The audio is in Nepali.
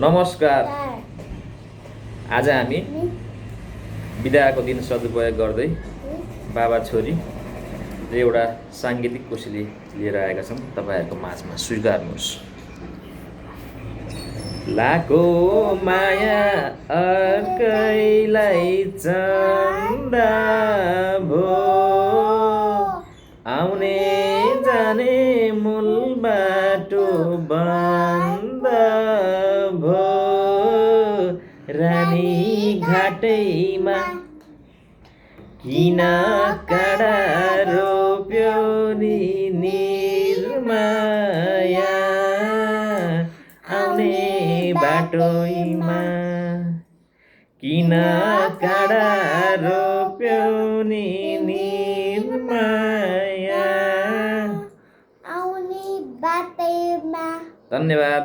नमस्कार। आज हामी बिदाको दिन सदुपयोग गर्दै बाबा छोरी र एउटा साङ्गीतिक कोसेली लिएर आएका छौँ तपाईँहरूको माझमा। स्वीकार्नुहोस्। लाको माया अर्कैलाई चन्दा भो, आउने जाने मूल बाटो बन्द भो, रानी घाटैमा किन काँडा रोप्यो नि निर्माया, आउने बाटोमा किन काँडा रोप्यो नि निर्माया, आउने बाटोमा। धन्यवाद।